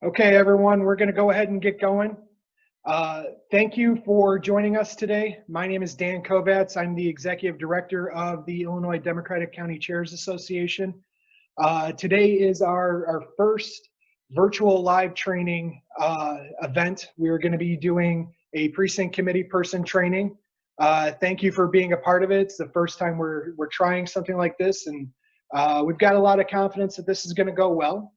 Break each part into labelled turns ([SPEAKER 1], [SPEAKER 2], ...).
[SPEAKER 1] Okay, everyone, we're going to go ahead and get going. Thank you for joining us today. My name is Dan Kovatz. I'm the Executive Director of the Illinois Democratic County Chairs Association. Today is our first virtual live training event. We're going to be doing a Precinct Committeeperson training. Thank you for being a part of it. It's the first time we're trying something like this, and we've got a lot of confidence that this is going to go well.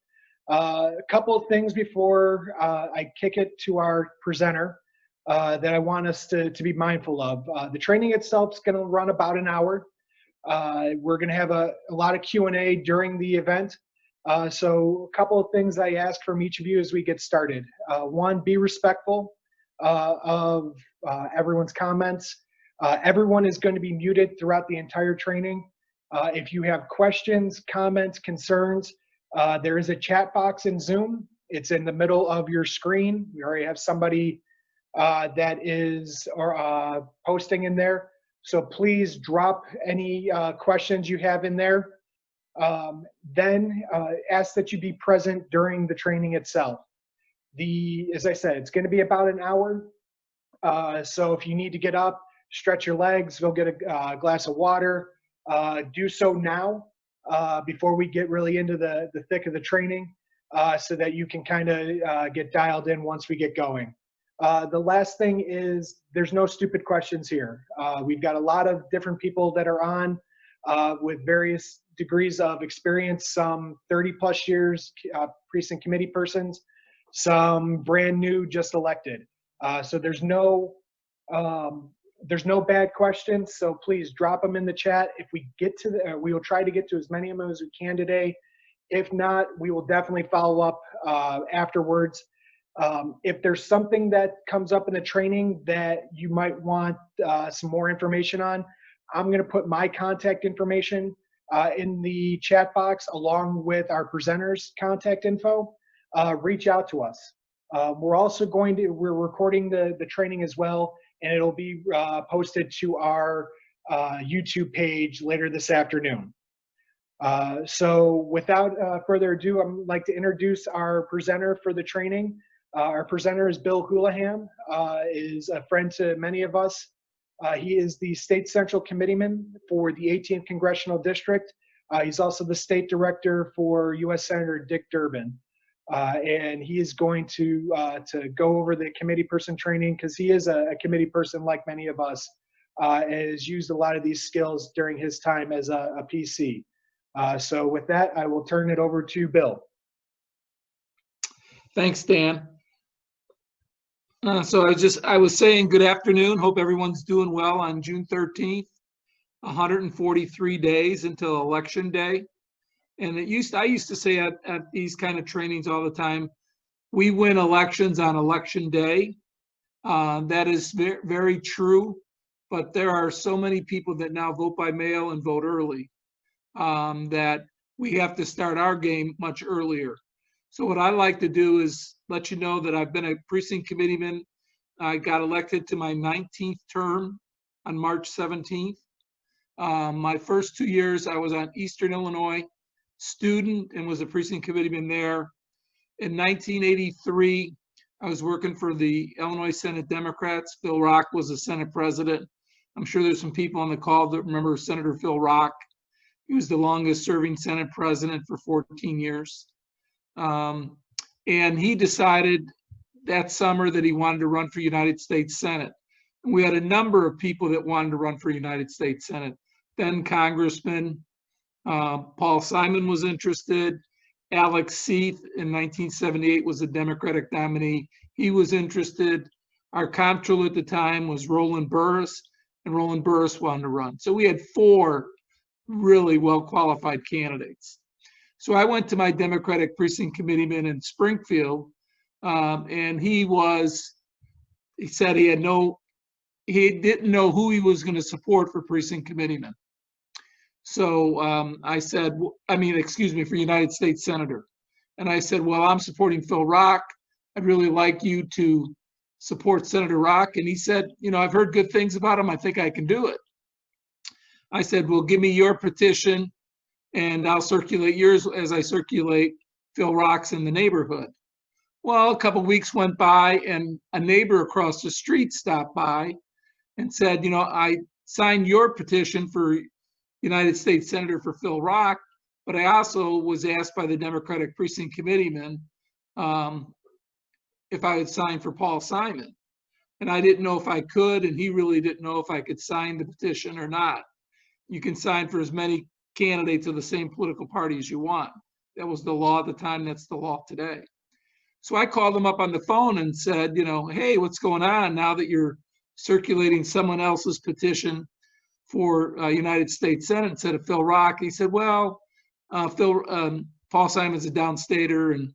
[SPEAKER 1] A couple of things before I kick it to our presenter that I want us to be mindful of. The training itself is going to run about an hour. We're going to have a lot of Q&A during the event. So a couple of things I ask from each of you as we get started. One, be respectful of everyone's comments. Everyone is going to be muted throughout the entire training. If you have questions, comments, concerns, there is a chat box in Zoom. It's in the middle of your screen. We already have somebody that is posting in there. So please drop any questions you have in there. Then ask that you be present during the training itself. As I said, it's going to be about an hour. So if you need to get up, stretch your legs, go get a glass of water, do so now. Before we get really into the thick of the training, so that you can kind of get dialed in once we get going. The last thing is there's no stupid questions here. We've got a lot of different people that are on with various degrees of experience, some 30 plus years precinct committee persons, some brand new, just elected. So there's no bad questions, so please drop them in the chat. If we get to we will try to get to as many of them as we can today. If not, we will definitely follow up afterwards. If there's something that comes up in the training that you might want some more information on, I'm going to put my contact information in the chat box along with our presenters' contact info. Reach out to us. We're also we're recording the training as well, and it'll be posted to our YouTube page later this afternoon. So without further ado, I'd like to introduce our presenter for the training. Our presenter is Bill Houlihan, is a friend to many of us. He is the State Central Committeeman for the 18th Congressional District. He's also the State Director for U.S. Senator Dick Durbin. And he is going to go over the committee person training because he is a committee person like many of us, and has used a lot of these skills during his time as a PC. So with that, I will turn it over to Bill.
[SPEAKER 2] Thanks, Dan. So I was saying good afternoon. Hope everyone's doing well on June 13th, 143 days until Election Day. And I used to say at these kind of trainings all the time, we win elections on Election Day. That is very, very true, but there are so many people that now vote by mail and vote early that we have to start our game much earlier. So what I like to do is let you know that I've been a precinct committeeman. I got elected to my 19th term on March 17th. My first 2 years I was on Eastern Illinois student and was a precinct committeeman there. In 1983, I was working for the Illinois Senate Democrats. Phil Rock was the Senate president. I'm sure there's some people on the call that remember Senator Phil Rock. He was the longest serving Senate president for 14 years. And he decided that summer that he wanted to run for United States Senate. And we had a number of people that wanted to run for United States Senate. Then Congressman Paul Simon was interested. Alex Seith in 1978 was a Democratic nominee. He was interested. Our comptroller at the time was Roland Burris, and Roland Burris wanted to run. So we had 4 really well-qualified candidates. So I went to my Democratic precinct committeeman in Springfield, and he said he didn't know who he was going to support for precinct committeeman. So I said, for United States Senator. And I said, well, I'm supporting Phil Rock. I'd really like you to support Senator Rock. And he said, I've heard good things about him. I think I can do it. I said, well, give me your petition and I'll circulate yours as I circulate Phil Rock's in the neighborhood. Well, a couple of weeks went by and a neighbor across the street stopped by and said, you know, I signed your petition for United States Senator for Phil Rock, but I also was asked by the Democratic Precinct Committeeman if I would sign for Paul Simon. And I didn't know if I could, and he really didn't know if I could sign the petition or not. You can sign for as many candidates of the same political party as you want. That was the law at the time. That's the law today. So I called him up on the phone and said, you know, hey, what's going on now that you're circulating someone else's petition for United States Senate instead of Phil Rock? He said, well, Paul Simon's a downstater and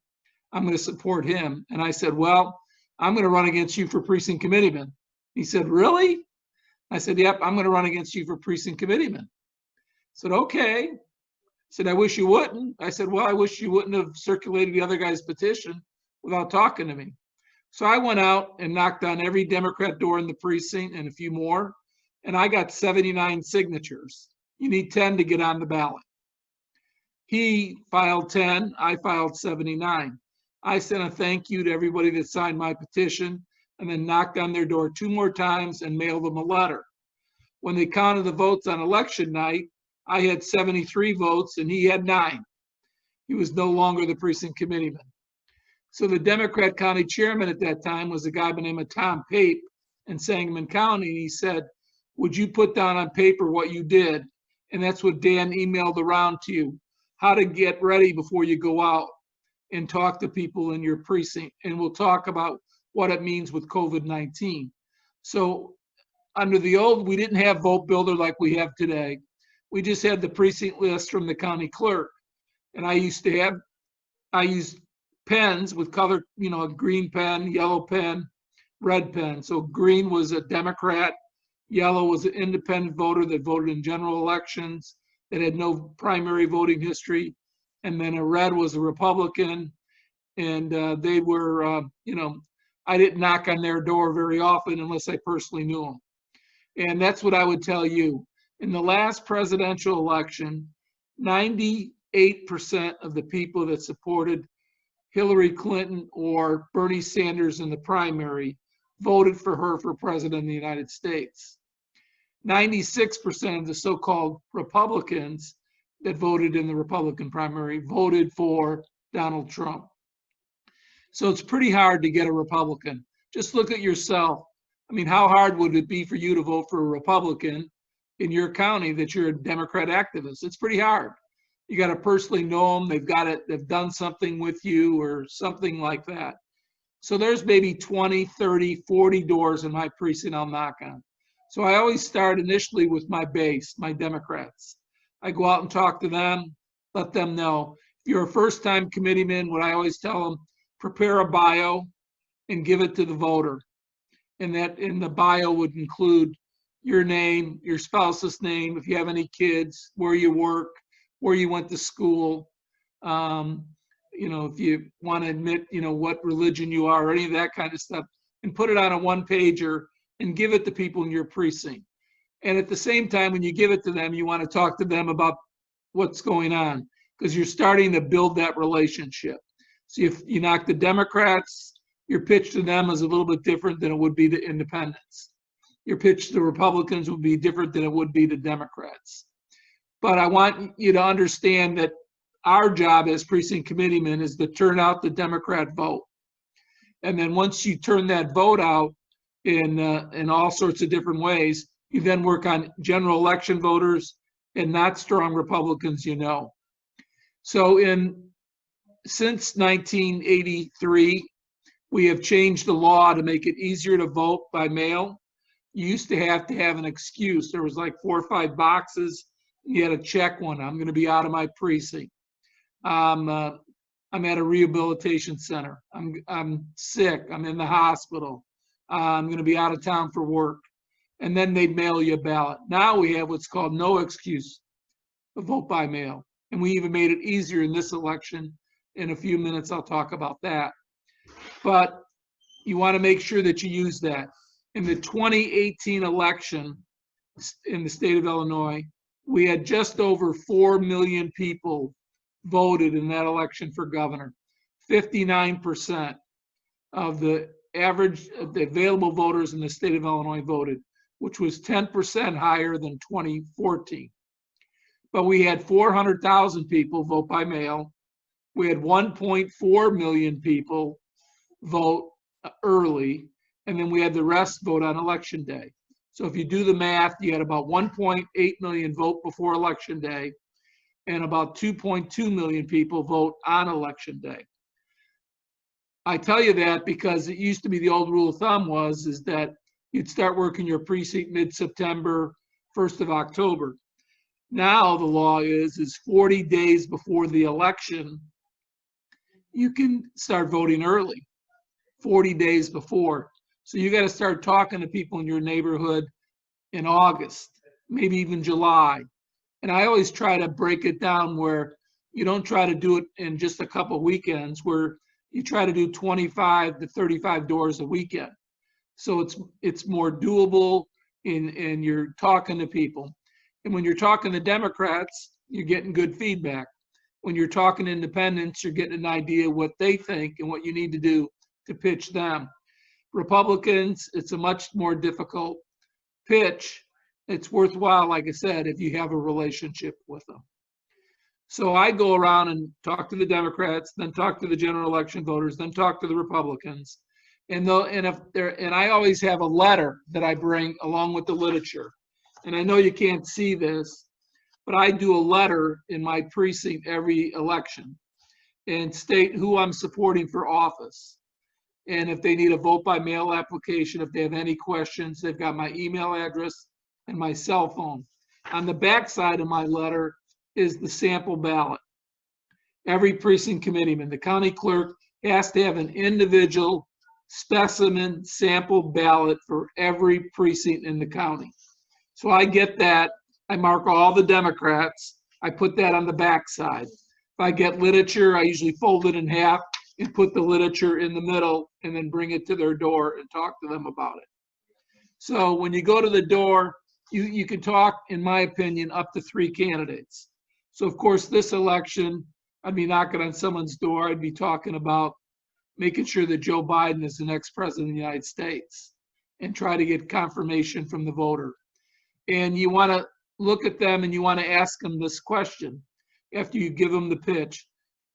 [SPEAKER 2] I'm going to support him. And I said, well, I'm going to run against you for precinct committeeman. He said, really? I said, yep, I'm going to run against you for precinct committeeman. I said, okay. I said, I wish you wouldn't. I said, well, I wish you wouldn't have circulated the other guy's petition without talking to me. So I went out and knocked on every Democrat door in the precinct and a few more, and I got 79 signatures. You need 10 to get on the ballot. He filed 10, I filed 79. I sent a thank you to everybody that signed my petition and then knocked on their door 2 more times and mailed them a letter. When they counted the votes on election night, I had 73 votes and he had 9. He was no longer the precinct committeeman. So the Democrat county chairman at that time was a guy by the name of Tom Pape in Sangamon County. And he said, would you put down on paper what you did? And that's what Dan emailed around to you, how to get ready before you go out and talk to people in your precinct. And we'll talk about what it means with COVID-19. So under the old, we didn't have Vote Builder like we have today. We just had the precinct list from the county clerk. And I used pens with color, you know, a green pen, yellow pen, red pen. So green was a Democrat, yellow was an independent voter that voted in general elections that had no primary voting history. And then a red was a Republican. And they were, you know, I didn't knock on their door very often unless I personally knew them. And that's what I would tell you. In the last presidential election, 98% of the people that supported Hillary Clinton or Bernie Sanders in the primary voted for her for president of the United States. 96% of the so-called Republicans that voted in the Republican primary voted for Donald Trump. So it's pretty hard to get a Republican. Just look at yourself. I mean, how hard would it be for you to vote for a Republican in your county that you're a Democrat activist? It's pretty hard. You got to personally know them. They've done something with you or something like that. So there's maybe 20, 30, 40 doors in my precinct I'll knock on. So I always start initially with my base, my Democrats. I go out and talk to them, let them know. If you're a first-time committeeman, what I always tell them, prepare a bio and give it to the voter. And that in the bio would include your name, your spouse's name, if you have any kids, where you work, where you went to school, you know, if you want to admit, you know, what religion you are, or any of that kind of stuff, and put it on a one-pager and give it to people in your precinct. And at the same time, when you give it to them, you want to talk to them about what's going on, because you're starting to build that relationship. So if you knock the Democrats, your pitch to them is a little bit different than it would be to independents. Your pitch to Republicans would be different than it would be to Democrats. But I want you to understand that our job as precinct committeemen is to turn out the Democrat vote. And then once you turn that vote out in all sorts of different ways, you then work on general election voters and not strong Republicans, you know. So since 1983, we have changed the law to make it easier to vote by mail. You used to have an excuse. There was like 4 or 5 boxes. You had to check one. I'm going to be out of my precinct. I'm at a rehabilitation center. I'm sick. I'm in the hospital. I'm going to be out of town for work. And then they'd mail you a ballot. Now we have what's called no excuse to vote by mail. And we even made it easier in this election. In a few minutes, I'll talk about that. But you want to make sure that you use that. In the 2018 election in the state of Illinois, we had just over 4 million people voted in that election for governor, 59%. of the average of the available voters in the state of Illinois voted, which was 10% higher than 2014. But we had 400,000 people vote by mail. We had 1.4 million people vote early, and then we had the rest vote on election day. So if you do the math, you had about 1.8 million vote before election day, and about 2.2 million people vote on election day. I tell you that because it used to be the old rule of thumb is that you'd start working your precinct mid-September, 1st of October. Now the law is 40 days before the election, you can start voting early, 40 days before. So you got to start talking to people in your neighborhood in August, maybe even July. And I always try to break it down where you don't try to do it in just a couple of weekends, where you try to do 25 to 35 doors a weekend. So it's more doable and you're talking to people. And when you're talking to Democrats, you're getting good feedback. When you're talking to independents, you're getting an idea what they think and what you need to do to pitch them. Republicans, it's a much more difficult pitch. It's worthwhile, like I said, if you have a relationship with them. So I go around and talk to the Democrats, then talk to the general election voters, then talk to the Republicans. And I always have a letter that I bring along with the literature. And I know you can't see this, but I do a letter in my precinct every election and state who I'm supporting for office. And if they need a vote by mail application, if they have any questions, they've got my email address and my cell phone. On the back side of my letter is the sample ballot. Every precinct committeeman, the county clerk, has to have an individual specimen sample ballot for every precinct in the county. So I get that. I mark all the Democrats. I put that on the back side. If I get literature, I usually fold it in half and put the literature in the middle and then bring it to their door and talk to them about it. So when you go to the door, you can talk, in my opinion, up to 3 candidates. So of course, this election, I'd be knocking on someone's door. I'd be talking about making sure that Joe Biden is the next president of the United States and try to get confirmation from the voter. And you want to look at them and you want to ask them this question after you give them the pitch.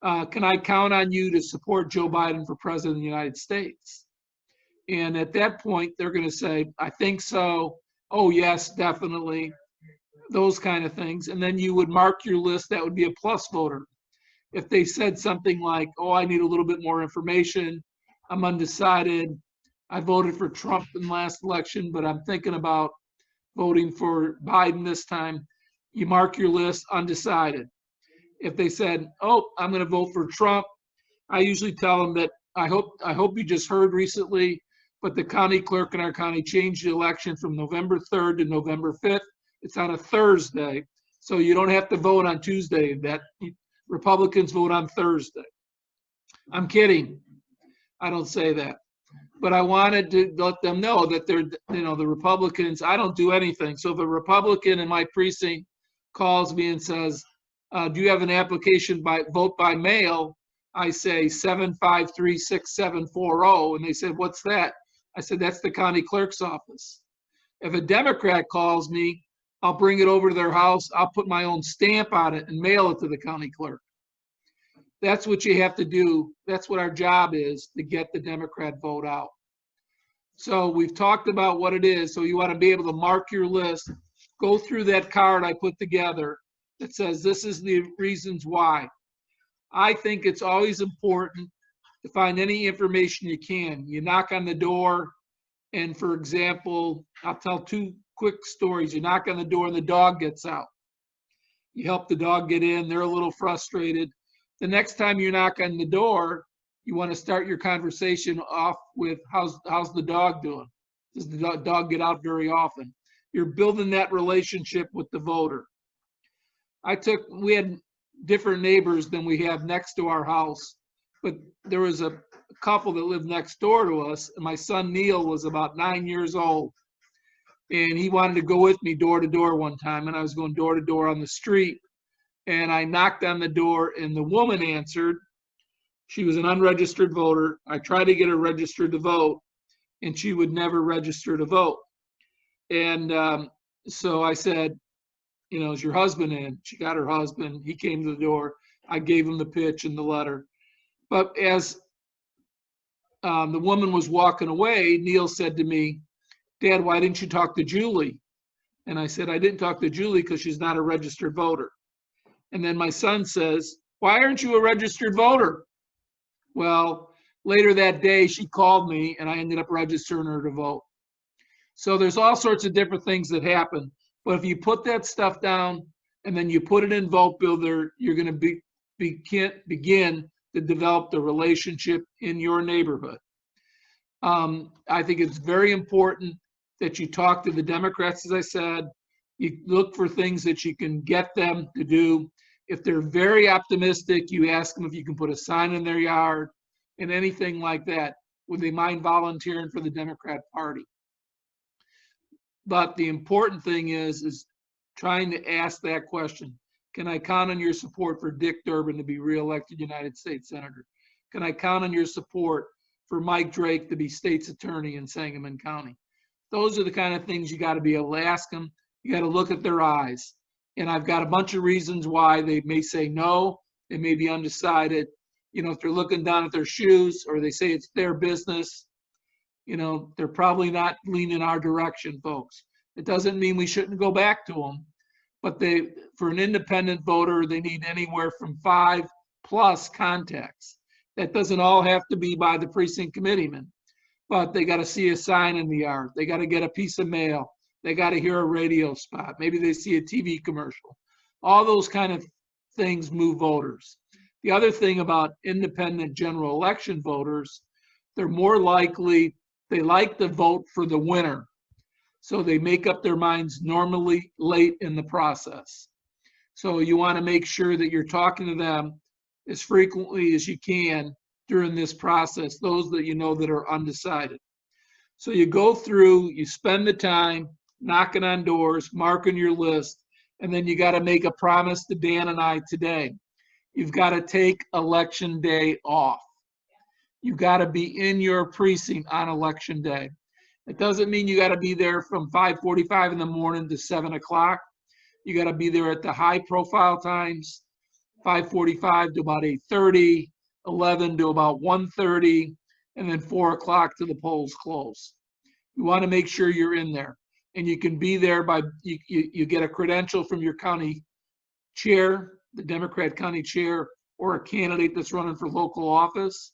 [SPEAKER 2] Can I count on you to support Joe Biden for president of the United States? And at that point, they're going to say, I think so. Oh, yes, definitely. Those kind of things. And then you would mark your list. That would be a plus voter. If they said something like, oh, I need a little bit more information, I'm undecided, I voted for Trump in the last election, but I'm thinking about voting for Biden this time, you mark your list undecided. If they said, oh, I'm going to vote for Trump, I usually tell them that I hope you just heard recently, but the county clerk in our county changed the election from November 3rd to November 5th. It's on a Thursday, so you don't have to vote on Tuesday. That Republicans vote on Thursday. I'm kidding. I don't say that. But I wanted to let them know that they're, the Republicans, I don't do anything. So if a Republican in my precinct calls me and says, do you have an application by vote by mail? I say 7536740. And they said, what's that? I said, that's the county clerk's office. If a Democrat calls me, I'll bring it over to their house. I'll put my own stamp on it and mail it to the county clerk. That's what you have to do. That's what our job is, to get the Democrat vote out. So we've talked about what it is. So you want to be able to mark your list, go through that card I put together that says this is the reasons why. I think it's always important to find any information you can. You knock on the door, and for example, I'll tell 2 quick stories. You knock on the door and the dog gets out. You help the dog get in. They're a little frustrated. The next time you knock on the door, you want to start your conversation off with, how's the dog doing? Does the dog get out very often? You're building that relationship with the voter. We had different neighbors than we have next to our house, but there was a couple that lived next door to us, and my son Neil was about 9 years old, and he wanted to go with me door to door one time, and I was going door to door on the street, and I knocked on the door, and the woman answered, She was an unregistered voter. I tried to get her registered to vote, and she would never register to vote. And so I said, you know, is your husband in? She got her husband. He came to the door. I gave him the pitch and the letter. But as the woman was walking away, Neil said to me, Dad, why didn't you talk to Julie? And I said, I didn't talk to Julie because she's not a registered voter. And then my son says, why aren't you a registered voter? Well, later that day, she called me and I ended up registering her to vote. So there's all sorts of different things that happen. But if you put that stuff down and then you put it in Vote Builder, you're going to begin to develop the relationship in your neighborhood. I think it's very important that you talk to the Democrats, as I said. You look for things that you can get them to do. If they're very optimistic, you ask them if you can put a sign in their yard and anything like that. Would they mind volunteering for the Democrat Party? But the important thing is trying to ask that question. Can I count on your support for Dick Durbin to be reelected United States Senator? Can I count on your support for Mike Drake to be state's attorney in Sangamon County? Those are the kind of things you got to be able to ask them. You got to look at their eyes. And I've got a bunch of reasons why they may say no. They may be undecided. You know, if they're looking down at their shoes or they say it's their business, you know, they're probably not leaning our direction, folks. It doesn't mean we shouldn't go back to them. But for an independent voter, they need anywhere from 5+ contacts. That doesn't all have to be by the precinct committeeman, but they got to see a sign in the yard. They got to get a piece of mail. They got to hear a radio spot. Maybe they see a TV commercial. All those kind of things move voters. The other thing about independent general election voters, they're more likely, they like to vote for the winner. So they make up their minds normally late in the process. So you want to make sure that you're talking to them as frequently as you can during this process, those that you know that are undecided. So you go through, you spend the time knocking on doors, marking your list, and then you got to make a promise to Dan and I today. You've got to take election day off. You've got to be in your precinct on election day. It doesn't mean you got to be there from 5:45 in the morning to 7 o'clock. You got to be there at the high profile times, 5:45 to about 8:30, 11 to about 1:30, and then 4 o'clock to the polls close. You want to make sure you're in there. And you can be there by, you get a credential from your county chair, the Democrat county chair, or a candidate that's running for local office,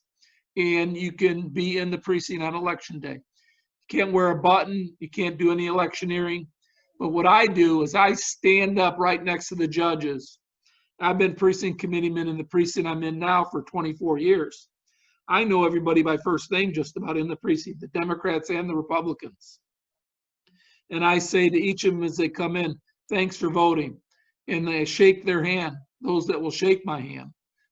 [SPEAKER 2] and you can be in the precinct on election day. You can't wear a button, you can't do any electioneering, but what I do is I stand up right next to the judges. I've been precinct committeeman in the precinct I'm in now for 24 years. I know everybody by first name just about in the precinct, the Democrats and the Republicans. And I say to each of them as they come in, thanks for voting. And they shake their hand. Those that will shake my hand,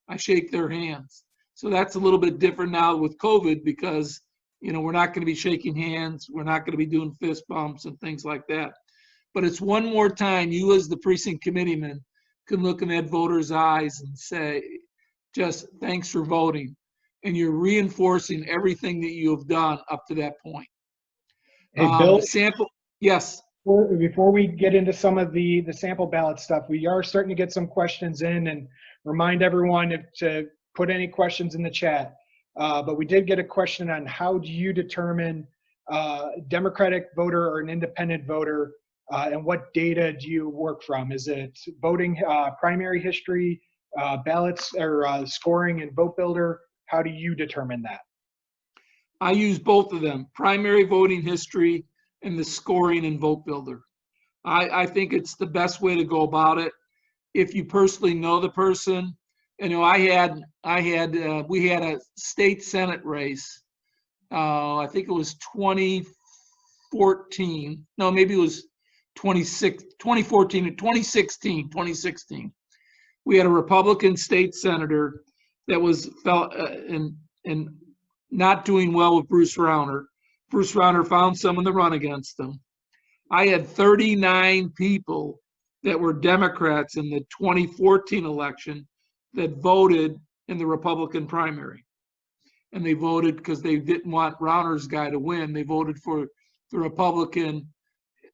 [SPEAKER 2] I shake their hands. So that's a little bit different now with COVID because, you know, we're not going to be shaking hands. We're not going to be doing fist bumps and things like that. But it's one more time you as the precinct committeeman can look in that voter's eyes and say, just thanks for voting. And you're reinforcing everything that you have done up to that point.
[SPEAKER 1] Hey, Bill,
[SPEAKER 2] sample, yes.
[SPEAKER 1] Before we get into some of the sample ballot stuff, we are starting to get some questions in, and remind everyone to put any questions in the chat. But we did get a question on how do you determine Democratic voter or an independent voter, and what data do you work from? Is it voting primary history, ballots, or scoring and vote builder? How do you determine that?
[SPEAKER 2] I use both of them, primary voting history and the scoring and vote builder. I think it's the best way to go about it. If you personally know the person, you know, we had a state Senate race. I think it was 2014. No, maybe it was 2014 or 2016. We had a Republican state senator that was not doing well with Bruce Rauner. Bruce Rauner found someone to run against him. I had 39 people that were Democrats in the 2014 election that voted in the Republican primary. And they voted because they didn't want Rauner's guy to win. They voted for the Republican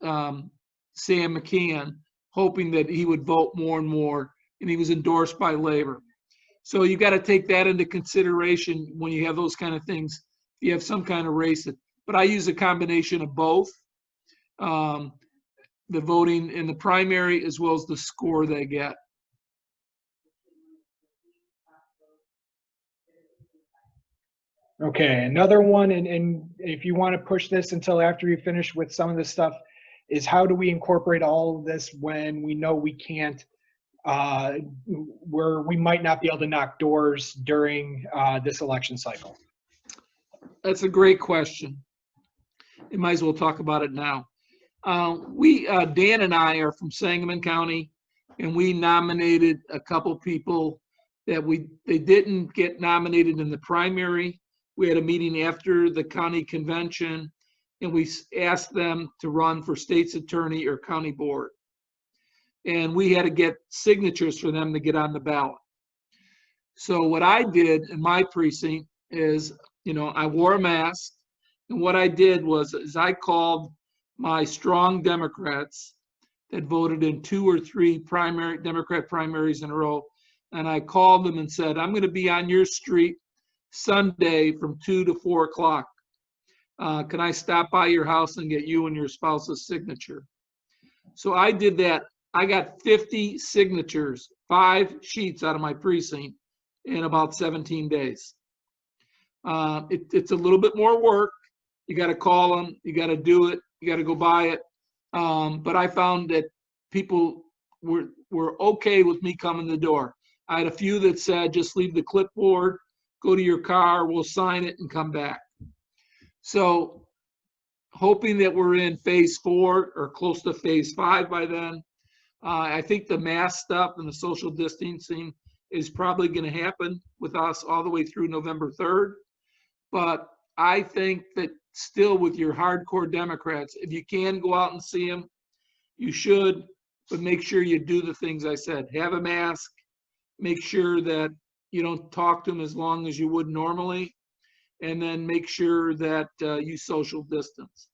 [SPEAKER 2] Sam McCann, hoping that he would vote more and more, and he was endorsed by labor. So you got to take that into consideration when you have those kind of things. You have some kind of race, but I use a combination of both, the voting in the primary as well as the score they get.
[SPEAKER 1] Okay, another one, and if you want to push this until after you finish with some of this stuff, is how do we incorporate all of this when we know we can't, where we might not be able to knock doors during this election cycle?
[SPEAKER 2] That's a great question. You might as well talk about it now. Dan and I are from Sangamon County, and we nominated a couple people that they didn't get nominated in the primary. We had a meeting after the county convention, and we asked them to run for state's attorney or county board. And we had to get signatures for them to get on the ballot. So what I did in my precinct is, I wore a mask. And what I did was I called my strong Democrats that voted in 2 or 3 Democrat primaries in a row. And I called them and said, I'm going to be on your street Sunday from 2 to 4 o'clock. Can I stop by your house and get you and your spouse's signature? So I did that. I got 50 signatures, 5 sheets out of my precinct in about 17 days. It's a little bit more work. You got to call them. You got to do it. You got to go buy it. But I found that people were okay with me coming to the door. I had a few that said, just leave the clipboard, go to your car, we'll sign it and come back. So hoping that we're in phase 4 or close to phase 5 by then. I think the mask stuff and the social distancing is probably going to happen with us all the way through November 3rd. But I think that still with your hardcore Democrats, if you can go out and see them, you should, but make sure you do the things I said. Have a mask, make sure that you don't talk to them as long as you would normally, and then make sure that you social distance.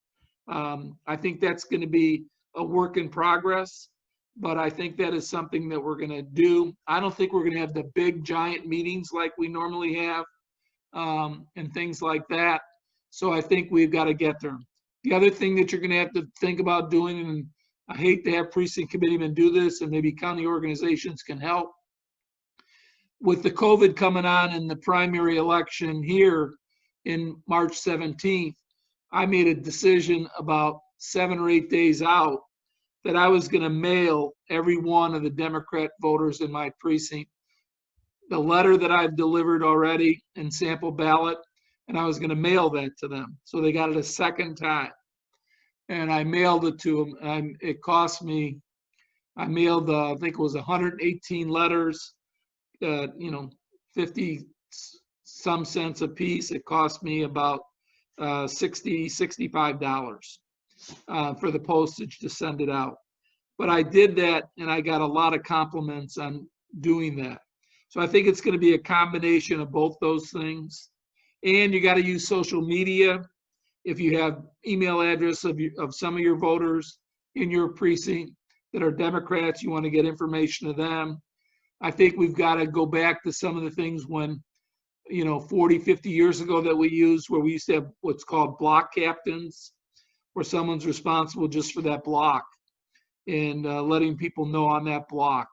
[SPEAKER 2] I think that's going to be a work in progress, but I think that is something that we're going to do. I don't think we're going to have the big giant meetings like we normally have and things like that. So I think we've got to get there. The other thing that you're going to have to think about doing, and I hate to have precinct committeemen do this, and maybe county organizations can help. With the COVID coming on in the primary election here in March 17th, I made a decision about 7 or 8 days out that I was going to mail every one of the Democrat voters in my precinct the letter that I've delivered already in sample ballot, and I was going to mail that to them. So they got it a second time. And I mailed it to them. And it cost me, I mailed, I think it was 118 letters, 50 some cents a piece. It cost me about $65 for the postage to send it out. But I did that, and I got a lot of compliments on doing that. So I think it's going to be a combination of both those things. And you got to use social media. If you have email address of some of your voters in your precinct that are Democrats, you want to get information to them. I think we've got to go back to some of the things when, 40, 50 years ago that we used, where we used to have what's called block captains, where someone's responsible just for that block and letting people know on that block.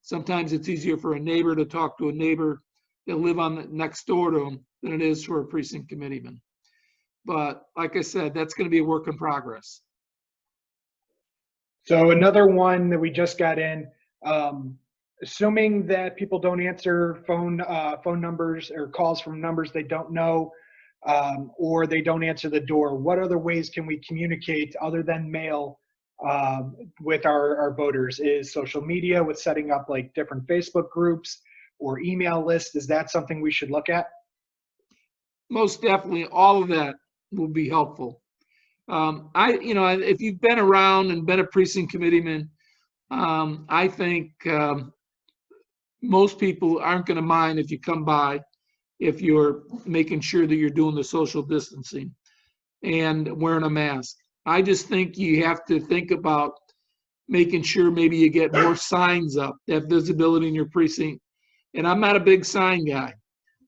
[SPEAKER 2] Sometimes it's easier for a neighbor to talk to a neighbor that live on the next door to them than it is for a precinct committeeman. But like I said, that's going to be a work in progress.
[SPEAKER 1] So another one that we just got in, assuming that people don't answer phone numbers or calls from numbers they don't know, or they don't answer the door, what other ways can we communicate other than mail with our voters? Is social media with setting up like different Facebook groups or email lists? Is that something we should look at?
[SPEAKER 2] Most definitely, all of that will be helpful. If you've been around and been a precinct committeeman, I think most people aren't going to mind if you come by, if you're making sure that you're doing the social distancing and wearing a mask. I just think you have to think about making sure maybe you get more signs up, that visibility in your precinct. And I'm not a big sign guy,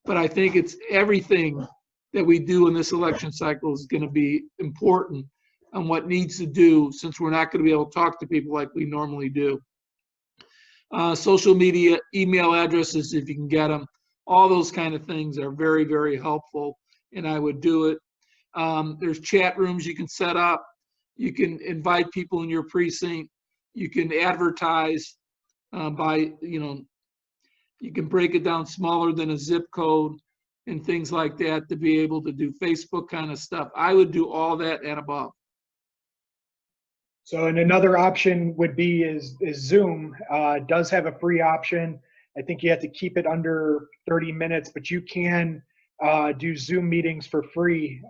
[SPEAKER 2] but I think it's everything that we do in this election cycle is going to be important on what needs to do, since we're not going to be able to talk to people like we normally do. Social media, email addresses, if you can get them, all those kind of things are very, very helpful, and I would do it. There's chat rooms you can set up. You can invite people in your precinct. You can advertise by, you can break it down smaller than a zip code and things like that to be able to do Facebook kind of stuff. I would do all that and above.
[SPEAKER 1] So, and another option would be is Zoom. Does have a free option. I think you have to keep it under 30 minutes, but you can do Zoom meetings for free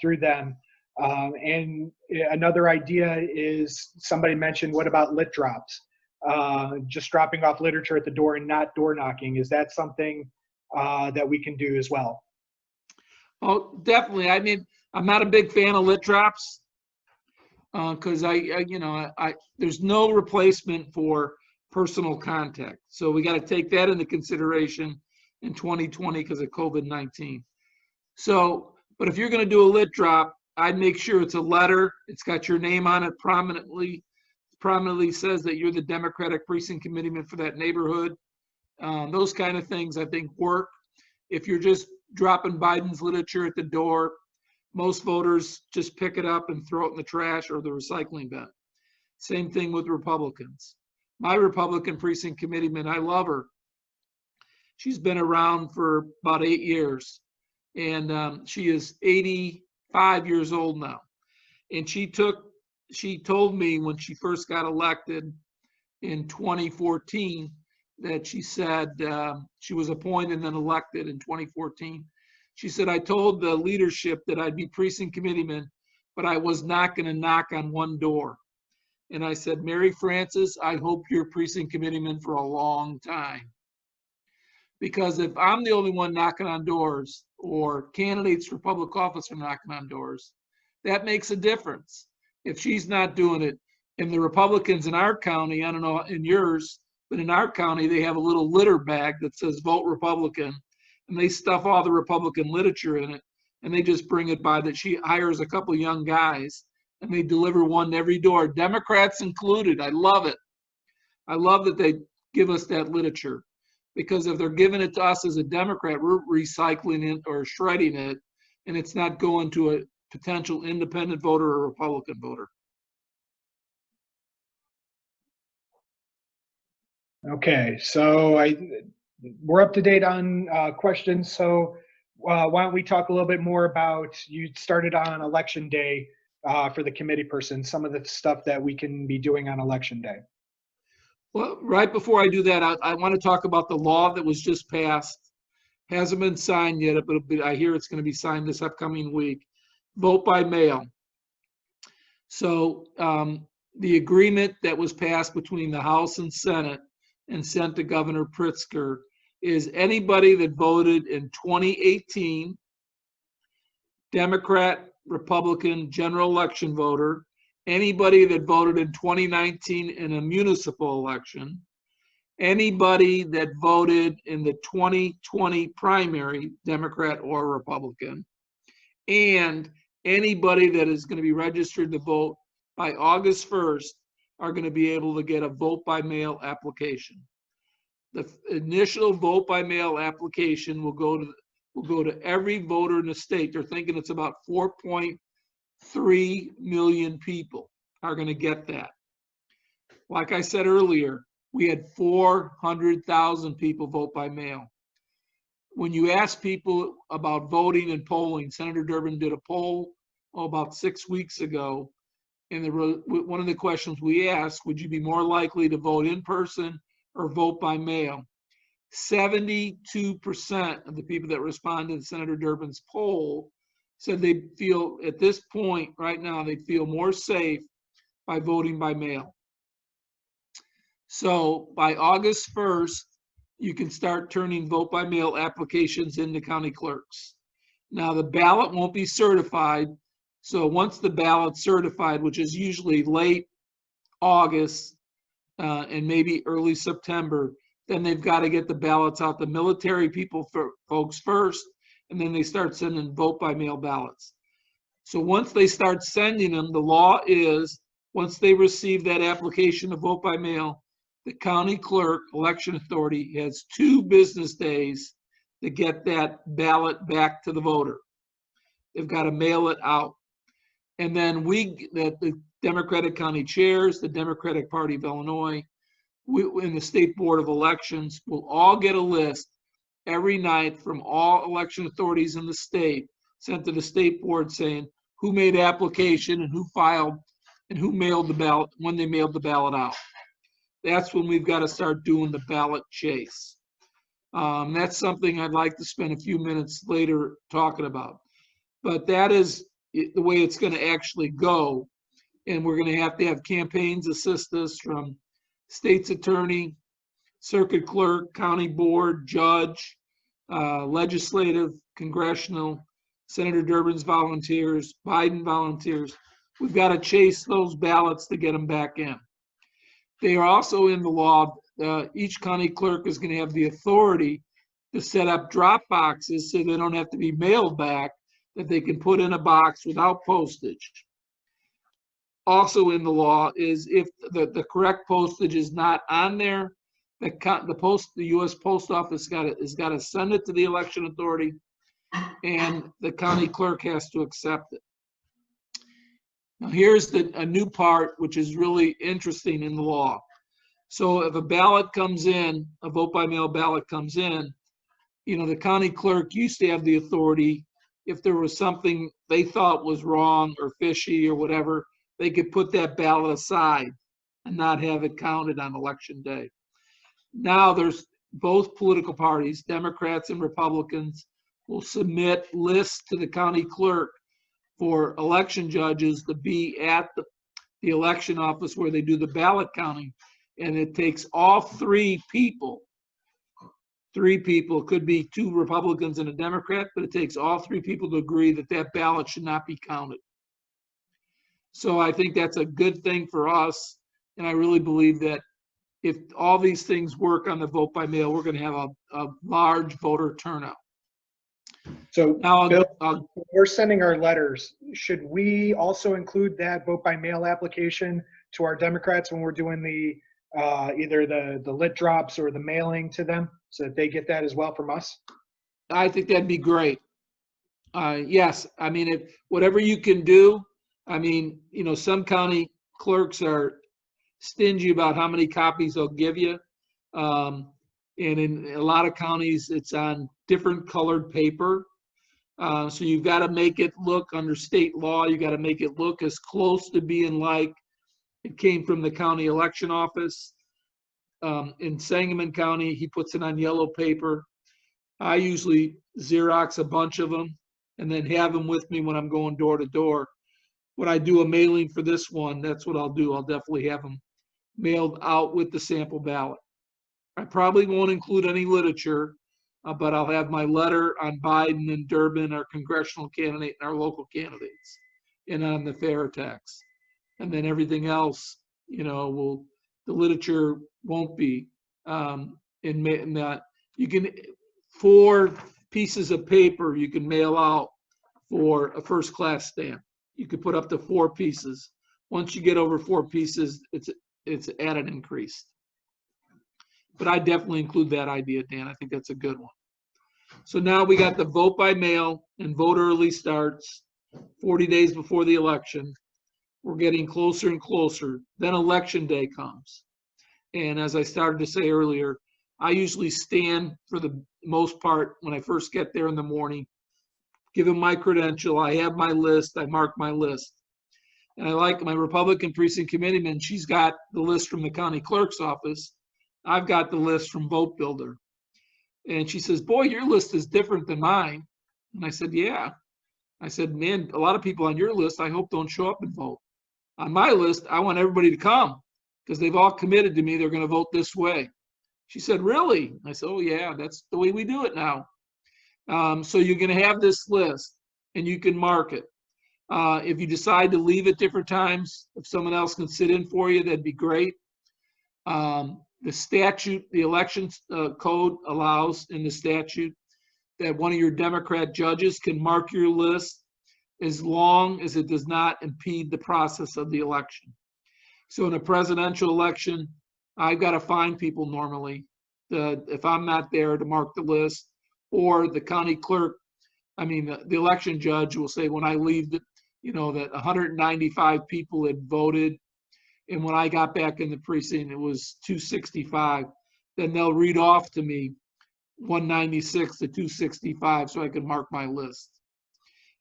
[SPEAKER 1] through them. And another idea is, somebody mentioned, what about lit drops? Just dropping off literature at the door and not door knocking. Is that something that we can do as well?
[SPEAKER 2] Oh, definitely. I mean, I'm not a big fan of lit drops because there's no replacement for personal contact. So we got to take that into consideration in 2020 because of COVID-19. So, but if you're going to do a lit drop, I'd make sure it's a letter. It's got your name on it prominently says that you're the Democratic Precinct Committeeman for that neighborhood. Those kind of things I think work. If you're just dropping Biden's literature at the door, most voters just pick it up and throw it in the trash or the recycling bin. Same thing with Republicans. My Republican Precinct Committeeman, I love her. She's been around for about 8 years, and she is 85 years old now. And she told me when she first got elected in 2014 that she said she was appointed and then elected in 2014. She said, I told the leadership that I'd be precinct committeeman, but I was not going to knock on one door. And I said, Mary Frances, I hope you're precinct committeeman for a long time. Because if I'm the only one knocking on doors, or candidates for public office are knocking on doors, that makes a difference. If she's not doing it, and the Republicans in our county, I don't know in yours, but in our county, they have a little litter bag that says vote Republican, and they stuff all the Republican literature in it, and they just bring it by. That she hires a couple of young guys, and they deliver one to every door, Democrats included. I love it. I love that they give us that literature, because if they're giving it to us as a Democrat, we're recycling it or shredding it, and it's not going to a potential independent voter or Republican voter.
[SPEAKER 1] Okay, so we're up to date on questions. So why don't we talk a little bit more about, you started on election day for the committee person, some of the stuff that we can be doing on election day.
[SPEAKER 2] Well, right before I do that, I want to talk about the law that was just passed. Hasn't been signed yet, but I hear it's going to be signed this upcoming week. Vote by mail. So the agreement that was passed between the House and Senate and sent to Governor Pritzker is anybody that voted in 2018, Democrat, Republican, general election voter, anybody that voted in 2019 in a municipal election, anybody that voted in the 2020 primary, Democrat or Republican, and anybody that is going to be registered to vote by August 1st are going to be able to get a vote by mail application. The initial vote by mail application will go to every voter in the state. They're thinking it's about 4.3 million people are going to get that. Like I said earlier, we had 400,000 people vote by mail. When you ask people about voting and polling, Senator Durbin did a poll about 6 weeks ago, and one of the questions we asked, would you be more likely to vote in person or vote by mail? 72% of the people that responded to Senator Durbin's poll said they feel at this point right now, they feel more safe by voting by mail. So by August 1st, you can start turning vote by mail applications into county clerks. Now the ballot won't be certified. So once the ballot's certified, which is usually late August and maybe early September, then they've got to get the ballots out the military folks first, and then they start sending vote by mail ballots. So once they start sending them, the law is once they receive that application to vote by mail, the county clerk election authority has 2 business days to get that ballot back to the voter. They've got to mail it out. And then the Democratic county chairs, the Democratic Party of Illinois, in the State Board of Elections, will all get a list every night from all election authorities in the state sent to the state board saying who made application and who filed and who mailed the ballot when they mailed the ballot out. That's when we've got to start doing the ballot chase. That's something I'd like to spend a few minutes later talking about. But that is the way it's going to actually go. And we're going to have campaigns assist us from state's attorney, circuit clerk, county board, judge, legislative, congressional, Senator Durbin's volunteers, Biden volunteers. We've got to chase those ballots to get them back in. They are also in the law. Each county clerk is going to have the authority to set up drop boxes so they don't have to be mailed back, that they can put in a box without postage. Also in the law is if the correct postage is not on there, the U.S. Post Office has got to send it to the election authority, and the county clerk has to accept it. Now here's a new part which is really interesting in the law. So if a ballot comes in, a vote by mail ballot comes in, the county clerk used to have the authority, if there was something they thought was wrong or fishy or whatever, they could put that ballot aside and not have it counted on election day. Now there's both political parties, Democrats and Republicans, will submit lists to the county clerk for election judges to be at the election office where they do the ballot counting. And it takes all 3 people. 3 people, could be 2 Republicans and a Democrat, but it takes all 3 people to agree that that ballot should not be counted. So I think that's a good thing for us. And I really believe that if all these things work on the vote by mail, we're going to have a large voter turnout.
[SPEAKER 1] So
[SPEAKER 2] now,
[SPEAKER 1] Bill, we're sending our letters. Should we also include that vote by mail application to our Democrats when we're doing the either the lit drops or the mailing to them, so that they get that as well from us?
[SPEAKER 2] I think that'd be great. Yes, I mean, whatever you can do. I mean, some county clerks are stingy about how many copies they'll give you. And in a lot of counties, it's on different colored paper. So you've got to make it look, under state law, you got to make it look as close to being like it came from the county election office. In Sangamon County, he puts it on yellow paper. I usually Xerox a bunch of them and then have them with me when I'm going door to door. When I do a mailing for this one, that's what I'll do. I'll definitely have them mailed out with the sample ballot. I probably won't include any literature, but I'll have my letter on Biden and Durbin, our congressional candidate, and our local candidates, and on the fair tax. And then everything else, the literature won't be. In that, you can, 4 pieces of paper you can mail out for a first class stamp. You could put up to 4 pieces. Once you get over 4 pieces, it's at an increase. But I definitely include that idea, Dan. I think that's a good one. So now we got the vote by mail, and vote early starts 40 days before the election. We're getting closer and closer. Then election day comes. And as I started to say earlier, I usually stand for the most part when I first get there in the morning, give them my credential. I have my list. I mark my list. And I like my Republican precinct committeeman. She's got the list from the county clerk's office. I've got the list from Vote Builder. And she says, boy, your list is different than mine. And I said, yeah. I said, man, a lot of people on your list, I hope don't show up and vote. On my list, I want everybody to come because they've all committed to me they're going to vote this way. She said, really? I said, oh yeah, that's the way we do it now. So you're going to have this list and you can mark it. If you decide to leave at different times, if someone else can sit in for you, that'd be great. The statute, the elections code allows in the statute that one of your Democrat judges can mark your list as long as it does not impede the process of the election. So in a presidential election, I've got to find people normally if I'm not there to mark the list, or the county clerk, the election judge will say when I leave, that 195 people had voted, and when I got back in the precinct, it was 265. Then they'll read off to me 196 to 265 so I can mark my list.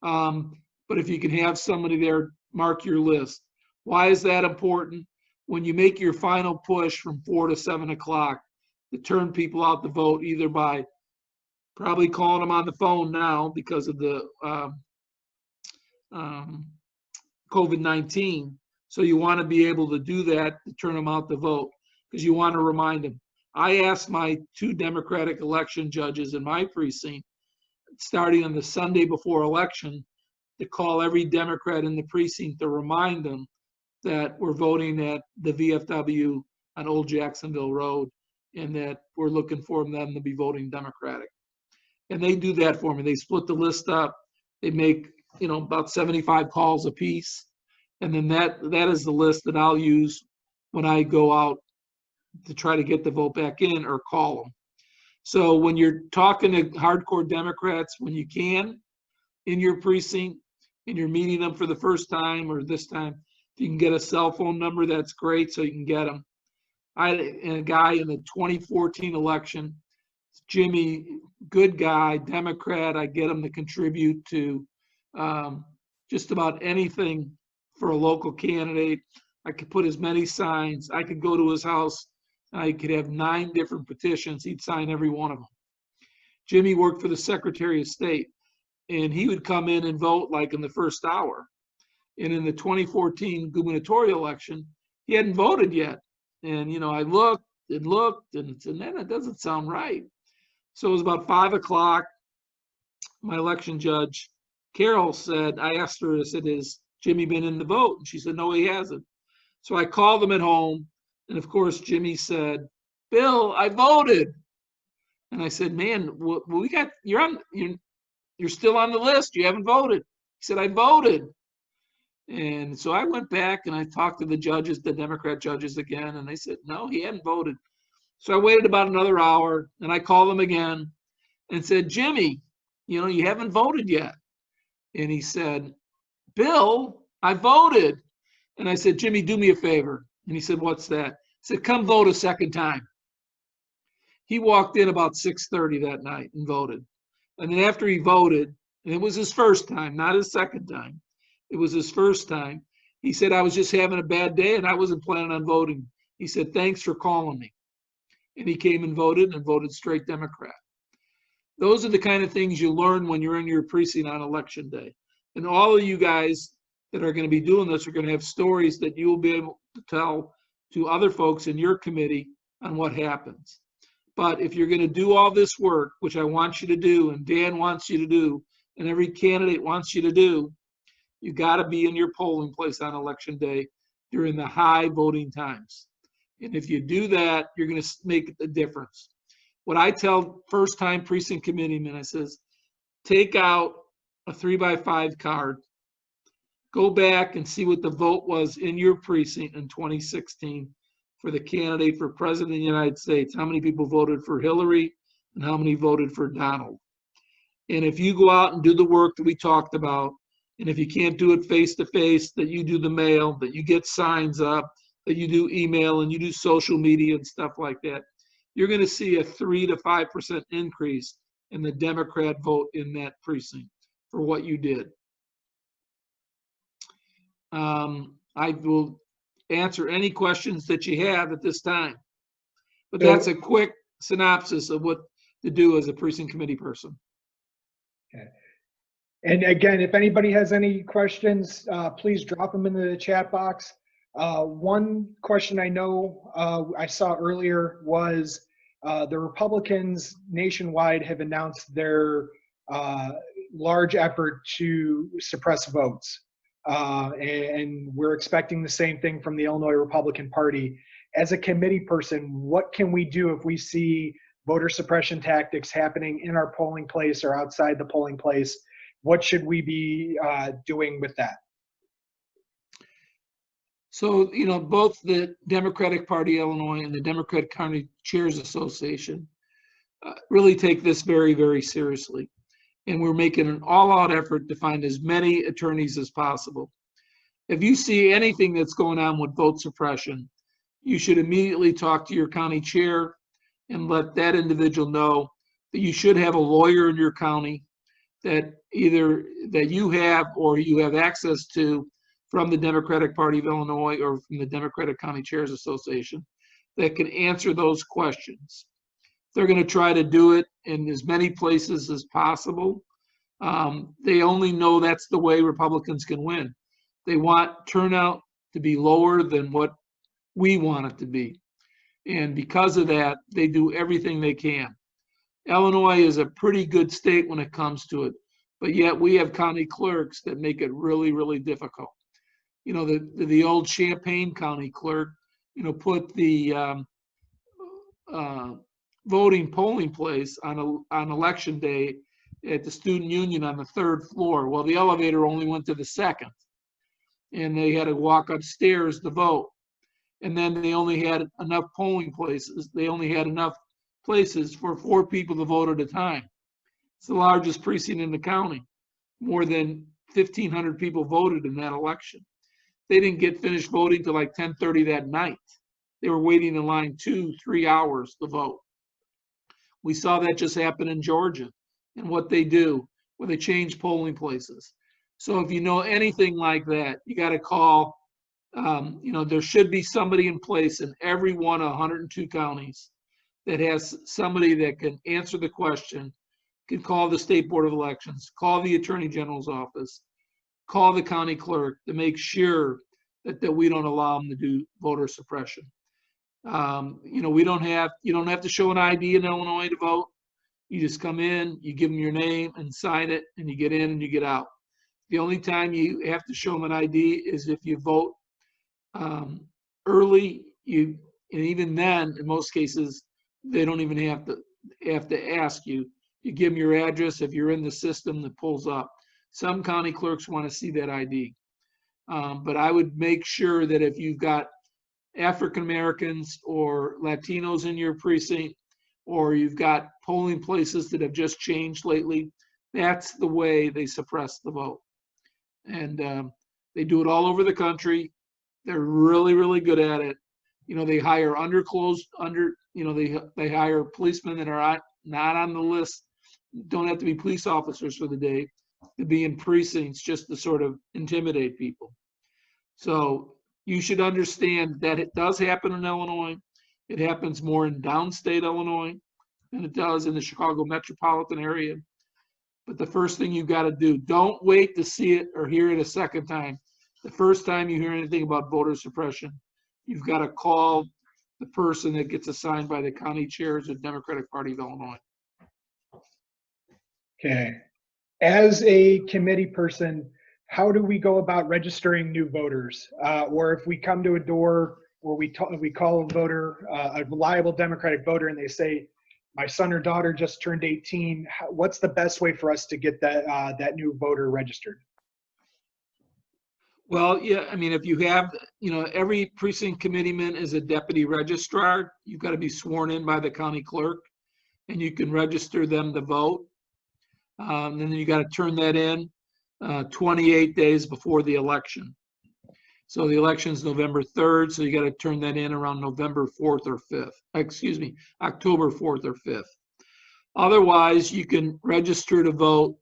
[SPEAKER 2] But if you can have somebody there mark your list. Why is that important? When you make your final push from 4 to 7 o'clock to turn people out to vote, either by probably calling them on the phone now because of the COVID-19. So you want to be able to do that to turn them out to vote, because you want to remind them. I asked my 2 Democratic election judges in my precinct, starting on the Sunday before election, to call every Democrat in the precinct to remind them that we're voting at the VFW on Old Jacksonville Road and that we're looking for them to be voting Democratic. And they do that for me. They split the list up. They make, about 75 calls a piece. And then that is the list that I'll use when I go out to try to get the vote back in or call them. So when you're talking to hardcore Democrats, when you can, in your precinct, and you're meeting them for the first time or this time, if you can get a cell phone number, that's great, so you can get them. A guy in the 2014 election, Jimmy, good guy, Democrat. I get him to contribute to just about anything for a local candidate. I could put as many signs. I could go to his house. I could have 9 different petitions. He'd sign every one of them. Jimmy worked for the Secretary of State, and he would come in and vote like in the first hour. And in the 2014 gubernatorial election, he hadn't voted yet. And, I looked and said, man, that doesn't sound right. So it was about 5 o'clock. My election judge, Carol, said, I asked her, I said, has Jimmy been in the vote? And she said, no, he hasn't. So I called him at home. And of course, Jimmy said, Bill, I voted. And I said, man, you're still on the list. You haven't voted. He said, I voted. And so I went back and I talked to the judges, the Democrat judges again, and they said, no, he hadn't voted. So I waited about another hour and I called him again and said, Jimmy, you haven't voted yet. And he said, Bill, I voted. And I said, Jimmy, do me a favor. And he said, what's that? He said, come vote a second time. He walked in about 6:30 that night and voted. And then after he voted, and it was his first time, not his second time, it was his first time, he said, I was just having a bad day and I wasn't planning on voting. He said, thanks for calling me. And he came and voted straight Democrat. Those are the kind of things you learn when you're in your precinct on election day. And all of you guys that are going to be doing this are going to have stories that you will be able to tell to other folks in your committee on what happens. But if you're going to do all this work, which I want you to do, and Dan wants you to do, and every candidate wants you to do, you got to be in your polling place on election day during the high voting times. And if you do that, you're going to make a difference. What I tell first-time precinct committeemen, I says, take out a 3x5 card, go back and see what the vote was in your precinct in 2016 for the candidate for president of the United States. How many people voted for Hillary and how many voted for Donald? And if you go out and do the work that we talked about, and if you can't do it face-to-face, that you do the mail, that you get signs up, that you do email and you do social media and stuff like that, you're going to see a 3 to 5% increase in the Democrat vote in that precinct for what you did. I will answer any questions that you have at this time, but that's a quick synopsis of what to do as a precinct committee person.
[SPEAKER 1] Okay. And again, if anybody has any questions, please drop them into the chat box. One question I know I saw earlier was The Republicans nationwide have announced their large effort to suppress votes. And we're expecting the same thing from the Illinois Republican Party. As a committee person, what can we do if we see voter suppression tactics happening in our polling place or outside the polling place? What should we be doing with that?
[SPEAKER 2] So, both the Democratic Party Illinois and the Democratic County Chairs Association really take this very, very seriously. And we're making an all-out effort to find as many attorneys as possible. If you see anything that's going on with vote suppression, you should immediately talk to your county chair and let that individual know that you should have a lawyer in your county that either that you have or you have access to from the Democratic Party of Illinois or from the Democratic County Chairs Association that can answer those questions. They're going to try to do it in as many places as possible. They only know that's the way Republicans can win. They want turnout to be lower than what we want it to be. And because of that, they do everything they can. Illinois is a pretty good state when it comes to it, but yet we have county clerks that make it really, really difficult. The old Champaign County clerk, put the voting polling place on election day at the student union on the 3rd floor. Well, the elevator only went to the 2nd, and they had to walk upstairs to vote. And then they only had enough polling places. They only had enough places for 4 people to vote at a time. It's the largest precinct in the county. More than 1,500 people voted in that election. They didn't get finished voting till like 10:30 that night. They were waiting in line 2-3 hours to vote. We saw that just happen in Georgia and what they do when they change polling places. So if you know anything like that, you got to call. There should be somebody in place in every one of 102 counties that has somebody that can answer the question, can call the State Board of Elections, call the Attorney General's office, call the county clerk to make sure that we don't allow them to do voter suppression. You don't have to show an ID in Illinois to vote. You just come in, you give them your name and sign it, and you get in and you get out. The only time you have to show them an ID is if you vote early. And even then, in most cases, they don't even have to ask you. You give them your address if you're in the system that pulls up. Some county clerks want to see that ID. But I would make sure that if you've got African Americans or Latinos in your precinct, or you've got polling places that have just changed lately, that's the way they suppress the vote. And they do it all over the country. They're really, really good at it. They hire they hire policemen that are not on the list, don't have to be police officers for the day, to be in precincts just to sort of intimidate people. So you should understand that it does happen in Illinois. It happens more in downstate Illinois than it does in the Chicago metropolitan area. But the first thing you've got to do, don't wait to see it or hear it a second time. The first time you hear anything about voter suppression, you've got to call the person that gets assigned by the county chairs of the Democratic Party of Illinois.
[SPEAKER 1] Okay. As a committee person, how do we go about registering new voters? Or if we come to a door or we call a voter, a reliable Democratic voter, and they say, my son or daughter just turned 18, what's the best way for us to get that new voter registered?
[SPEAKER 2] Well, yeah, if you have, every precinct committeeman is a deputy registrar. You've got to be sworn in by the county clerk, and you can register them to vote. And then you got to turn that in 28 days before the election. So the election is November 3rd, so you got to turn that in around November 4th or 5th. Excuse me, October 4th or 5th. Otherwise, you can register to vote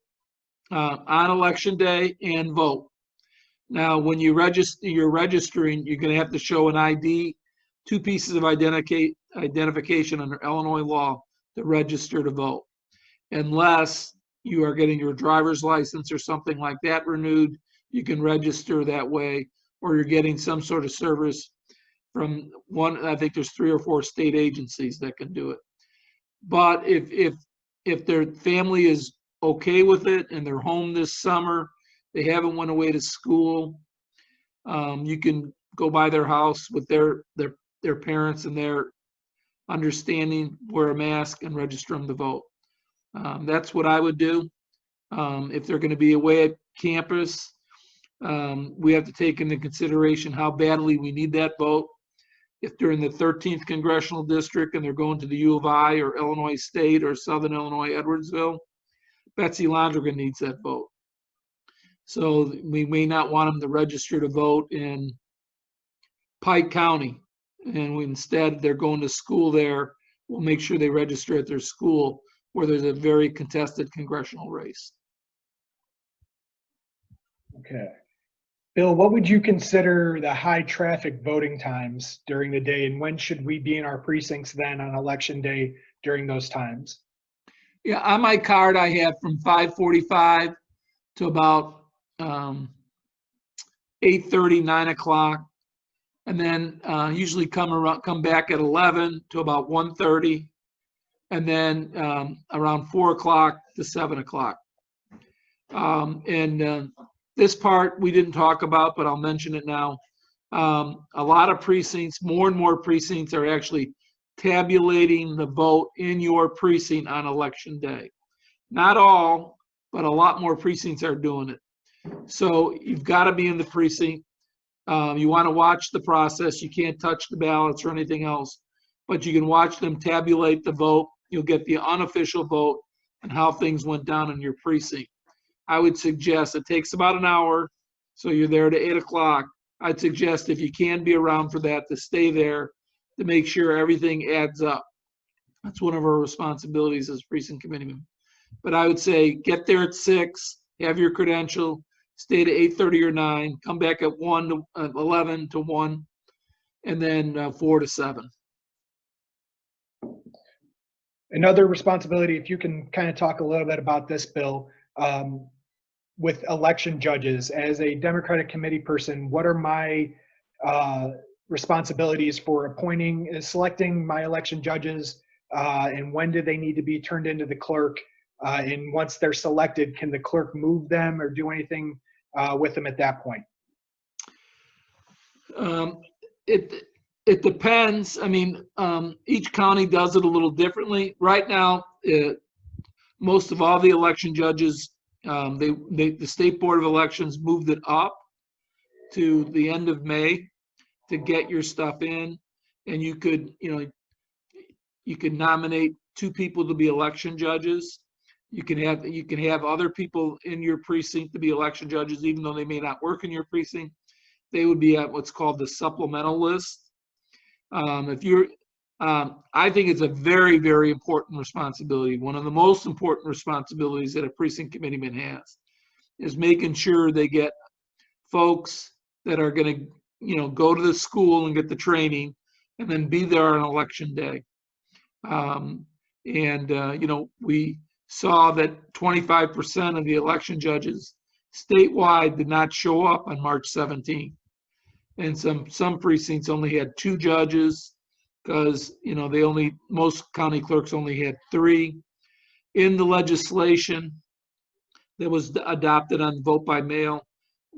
[SPEAKER 2] on election day and vote. Now, when you you're registering, you're going to have to show an ID, 2 pieces of identification under Illinois law to register to vote. Unless you are getting your driver's license or something like that renewed, you can register that way, or you're getting some sort of service from one, I think there's 3 or 4 state agencies that can do it. But if their family is okay with it and they're home this summer, they haven't went away to school, you can go by their house with their parents and their understanding, wear a mask and register them to vote. That's what I would do. If they're going to be away at campus, we have to take into consideration how badly we need that vote. If they're in the 13th congressional district and they're going to the U of I or Illinois State or Southern Illinois, Edwardsville, Betsy Londrigan needs that vote. So we may not want them to register to vote in Pike County, and instead they're going to school there. We'll make sure they register at their school where there's a very contested congressional race.
[SPEAKER 1] Okay. Bill, what would you consider the high traffic voting times during the day, and when should we be in our precincts then on election day during those times?
[SPEAKER 2] Yeah, on my card I have from 5:45 to about 8:30, 9 o'clock, and then usually come back at 11 to about 1:30, and then around 4 o'clock to 7 o'clock. This part we didn't talk about, but I'll mention it now. A lot of precincts, more and more precincts are actually tabulating the vote in your precinct on election day. Not all, but a lot more precincts are doing it. So you've got to be in the precinct. You want to watch the process. You can't touch the ballots or anything else, but you can watch them tabulate the vote. You'll get the unofficial vote and how things went down in your precinct. I would suggest it takes about an hour, so you're there to 8 o'clock. I'd suggest if you can be around for that, to stay there to make sure everything adds up. That's one of our responsibilities as precinct committeeman. But I would say get there at 6, have your credential, stay to 8:30 or 9, come back at 11 to 1, and then 4 to 7.
[SPEAKER 1] Another responsibility, if you can kind of talk a little bit about this, Bill, with election judges. As a Democratic committee person, what are my responsibilities for appointing, selecting my election judges, and when do they need to be turned into the clerk? And once they're selected, can the clerk move them or do anything with them at that point?
[SPEAKER 2] It depends. I mean, each county does it a little differently. Right now, most of all the election judges, the State Board of Elections moved it up to the end of May to get your stuff in, and you could nominate 2 people to be election judges. You can have other people in your precinct to be election judges, even though they may not work in your precinct. They would be at what's called the supplemental list. I think it's a very, very important responsibility. One of the most important responsibilities that a precinct committeeman has is making sure they get folks that are going to, go to the school and get the training and then be there on election day. We saw that 25% of the election judges statewide did not show up on March 17th. And some precincts only had 2 judges because, most county clerks only had 3. In the legislation that was adopted on vote by mail,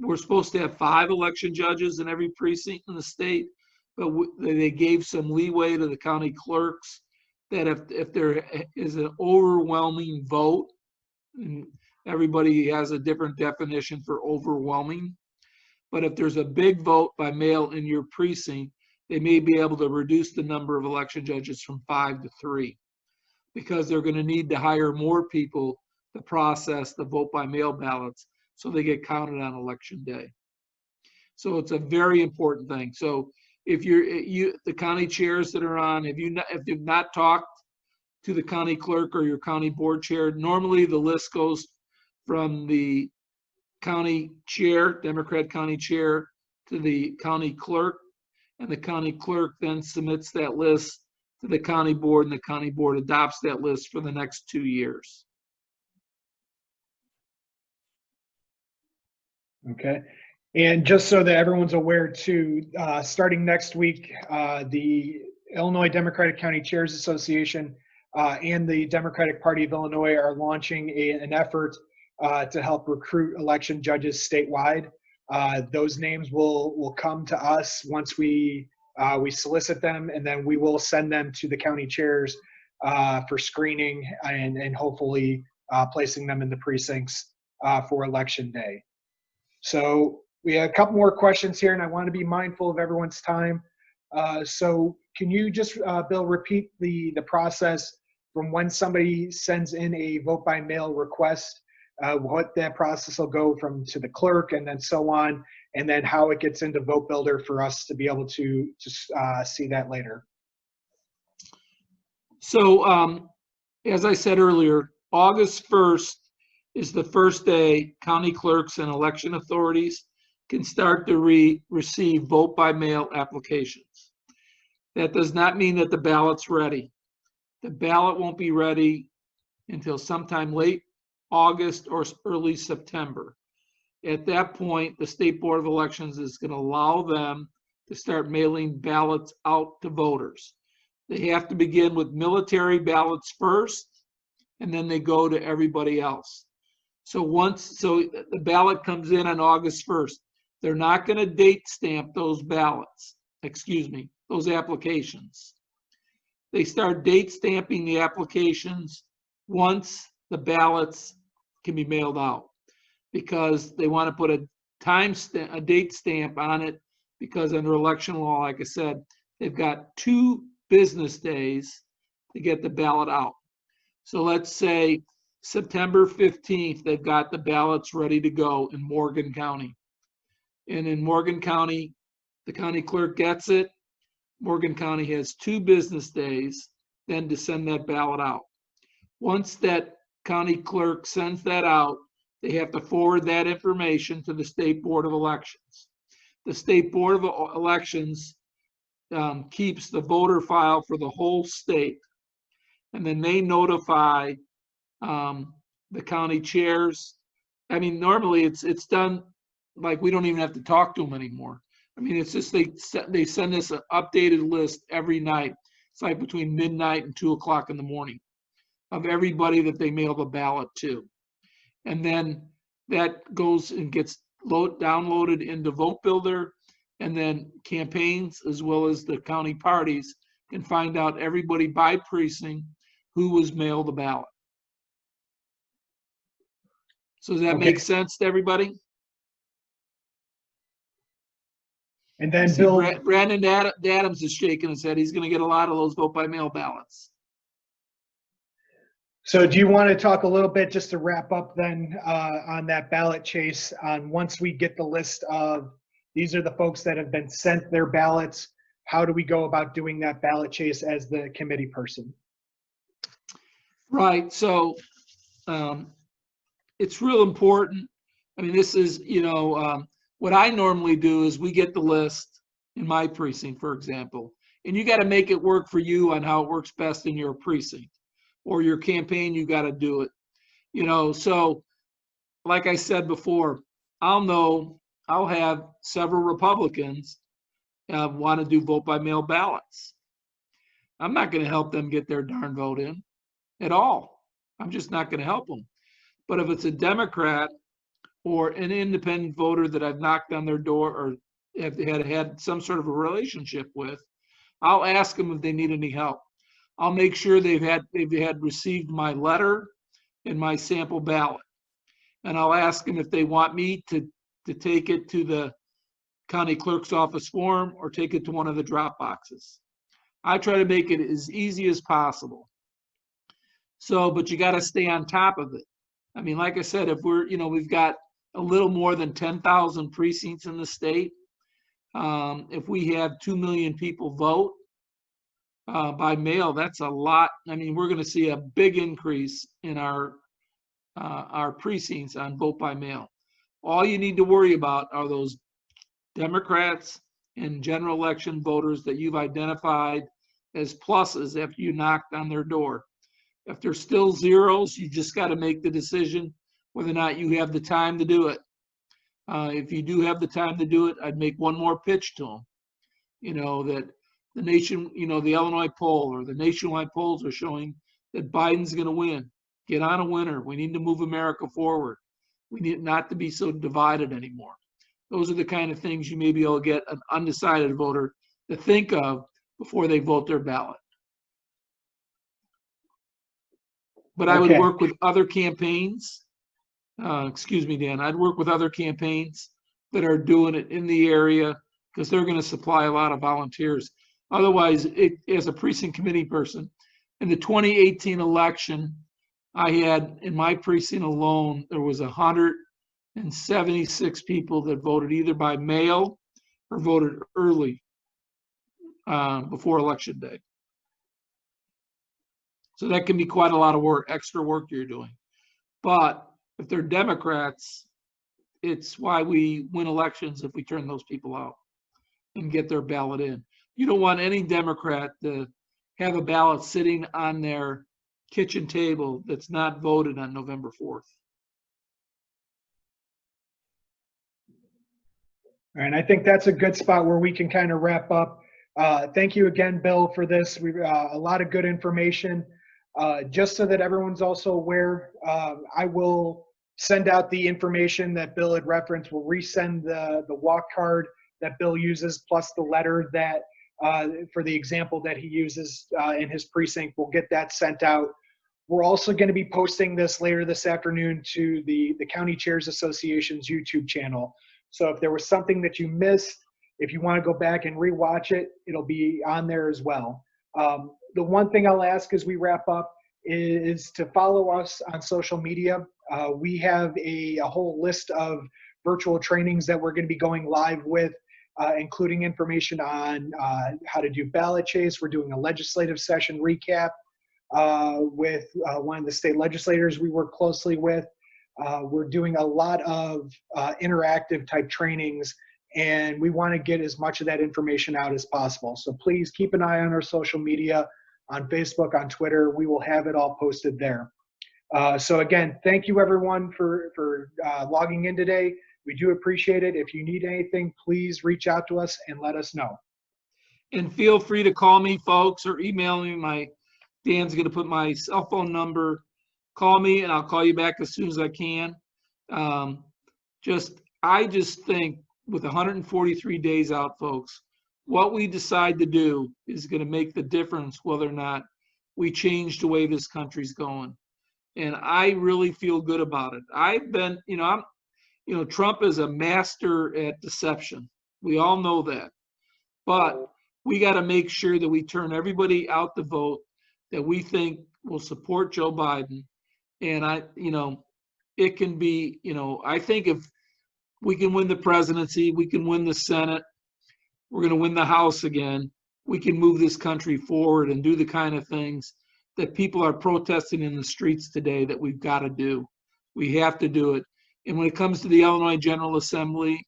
[SPEAKER 2] we're supposed to have 5 election judges in every precinct in the state, but they gave some leeway to the county clerks that if there is an overwhelming vote, and everybody has a different definition for overwhelming, but if there's a big vote by mail in your precinct, they may be able to reduce the number of election judges from 5 to 3 because they're going to need to hire more people to process the vote by mail ballots so they get counted on election day. So it's a very important thing. So if the county chairs that are on, if you've not talked to the county clerk or your county board chair, normally the list goes from the county chair, Democrat county chair, to the county clerk, and the county clerk then submits that list to the county board, and the county board adopts that list for the next 2 years.
[SPEAKER 1] Okay. And just so that everyone's aware too, starting next week, the Illinois Democratic County Chairs Association and the Democratic Party of Illinois are launching an effort to help recruit election judges statewide. Those names will come to us once we solicit them, and then we will send them to the county chairs for screening and hopefully placing them in the precincts for election day. So we have a couple more questions here, and I want to be mindful of everyone's time. So can you just, Bill, repeat the process from when somebody sends in a vote by mail request, what that process will go from to the clerk and then so on, and then how it gets into Vote Builder for us to be able to see that later?
[SPEAKER 2] So as I said earlier, August 1st is the first day county clerks and election authorities can start to receive vote by mail applications. That does not mean that the ballot's ready. The ballot won't be ready until sometime late August or early September. At that point, the State Board of Elections is going to allow them to start mailing ballots out to voters. They have to begin with military ballots first, and then they go to everybody else. So the ballot comes in on August 1st. They're not going to date stamp those those applications. They start date stamping the applications once the ballots can be mailed out, because they want to put a date stamp on it, because under election law, like I said, they've got 2 business days to get the ballot out. So let's say September 15th, they've got the ballots ready to go in Morgan County. And in Morgan County, the county clerk gets it. Morgan County has 2 business days then to send that ballot out. Once that county clerk sends that out, they have to forward that information to the State Board of Elections. The State Board of Elections keeps the voter file for the whole state, and then they notify the county chairs. I mean, normally it's done like we don't even have to talk to them anymore. I mean, it's just they send us an updated list every night. It's like between midnight and 2 o'clock in the morning of everybody that they mail the ballot to. And then that goes and gets downloaded into Vote Builder, and then campaigns as well as the county parties can find out everybody by precinct who was mailed the ballot. So does that make sense to everybody?
[SPEAKER 1] And then Bill,
[SPEAKER 2] Brandon Adams is shaking his head. He's going to get a lot of those vote by mail ballots.
[SPEAKER 1] So do you want to talk a little bit, just to wrap up then, on that ballot chase, on once we get the list of these are the folks that have been sent their ballots, how do we go about doing that ballot chase as the committee person?
[SPEAKER 2] Right. So it's real important. I mean, this is, what I normally do is we get the list in my precinct, for example, and you got to make it work for you on how it works best in your precinct or your campaign. You got to do it, so like I said before, I'll have several Republicans want to do vote by mail ballots. I'm not going to help them get their darn vote in at all. I'm just not going to help them. But if it's a Democrat or an independent voter that I've knocked on their door or have had some sort of a relationship with, I'll ask them if they need any help. I'll make sure they've had received my letter and my sample ballot. And I'll ask them if they want me to take it to the county clerk's office form or take it to one of the drop boxes. I try to make it as easy as possible. So, but you got to stay on top of it. I mean, like I said, if we've got a little more than 10,000 precincts in the state. If we have 2 million people vote by mail, that's a lot. I mean, we're going to see a big increase in our precincts on vote by mail. All you need to worry about are those Democrats and general election voters that you've identified as pluses after you knocked on their door. If there's still zeros, you just got to make the decision whether or not you have the time to do it. If you do have the time to do it, I'd make one more pitch to them. That the Illinois poll or the nationwide polls are showing that Biden's going to win. Get on a winner. We need to move America forward. We need not to be so divided anymore. Those are the kind of things you may be able to get an undecided voter to think of before they vote their ballot. But I would
[SPEAKER 1] Okay.
[SPEAKER 2] work with other campaigns. Excuse me, Dan. I'd work with other campaigns that are doing it in the area because they're going to supply a lot of volunteers. Otherwise, as a precinct committee person, in the 2018 election, I had in my precinct alone, there was 176 people that voted either by mail or voted early before election day. So that can be quite a lot of work, extra work you're doing. But if they're Democrats, it's why we win elections if we turn those people out and get their ballot in. You don't want any Democrat to have a ballot sitting on their kitchen table that's not voted on November 4th.
[SPEAKER 1] All right, and I think that's a good spot where we can kind of wrap up. Thank you again, Bill, for this. We've a lot of good information. Just so that everyone's also aware, I will send out the information that Bill had referenced. We'll resend the walk card that Bill uses, plus the letter that for the example that he uses in his precinct. We'll get that sent out. We're also going to be posting this later this afternoon to the County Chairs Association's YouTube channel. So if there was something that you missed, if you want to go back and rewatch it, it'll be on there as well. The one thing I'll ask as we wrap up is to follow us on social media. We have a whole list of virtual trainings that we're going to be going live with, including information on how to do ballot chase. We're doing a legislative session recap with one of the state legislators we work closely with. We're doing a lot of interactive type trainings, and we want to get as much of that information out as possible. So please keep an eye on our social media, on Facebook, on Twitter. We will have it all posted there. So again, thank you everyone for logging in today. We do appreciate it. If you need anything, please reach out to us and let us know.
[SPEAKER 2] And feel free to call me, folks, or email me. Dan's going to put my cell phone number. Call me and I'll call you back as soon as I can. I just think with 143 days out, folks, what we decide to do is going to make the difference whether or not we change the way this country's going. And I really feel good about it. I've been, Trump is a master at deception. We all know that. But we got to make sure that we turn everybody out to vote that we think will support Joe Biden. And it can be, I think if we can win the presidency, we can win the Senate, we're going to win the House again, we can move this country forward and do the kind of things that people are protesting in the streets today that we've got to do. We have to do it. And when it comes to the Illinois General Assembly,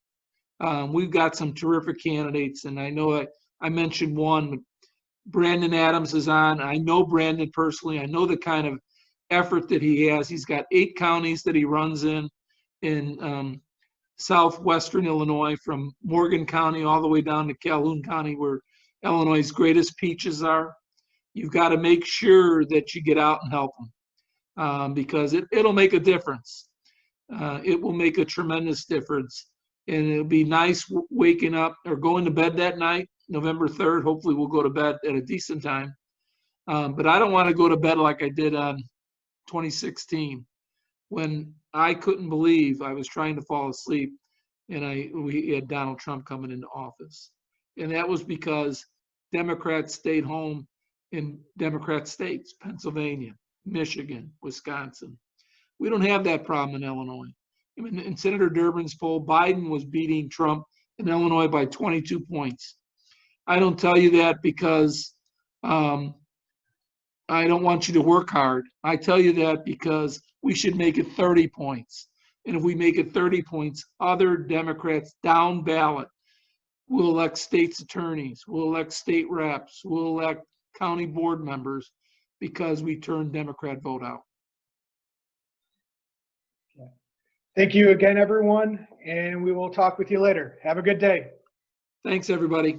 [SPEAKER 2] we've got some terrific candidates. And I know I mentioned one, Brandon Adams is on. I know Brandon personally. I know the kind of effort that he has. He's got 8 counties that he runs in southwestern Illinois, from Morgan County all the way down to Calhoun County, where Illinois' greatest peaches are. You've got to make sure that you get out and help them because it'll make a difference. It will make a tremendous difference. And it'll be nice waking up or going to bed that night, November 3rd. Hopefully we'll go to bed at a decent time. But I don't want to go to bed like I did on 2016 when I couldn't believe I was trying to fall asleep and we had Donald Trump coming into office. And that was because Democrats stayed home in Democrat states, Pennsylvania, Michigan, Wisconsin. We don't have that problem in Illinois. I mean, in Senator Durbin's poll, Biden was beating Trump in Illinois by 22 points. I don't tell you that because I don't want you to work hard. I tell you that because we should make it 30 points. And if we make it 30 points, other Democrats down ballot will elect state's attorneys, will elect state reps, will elect county board members because we turn Democrat vote out.
[SPEAKER 1] Thank you again, everyone, and we will talk with you later. Have a good day.
[SPEAKER 2] Thanks, everybody.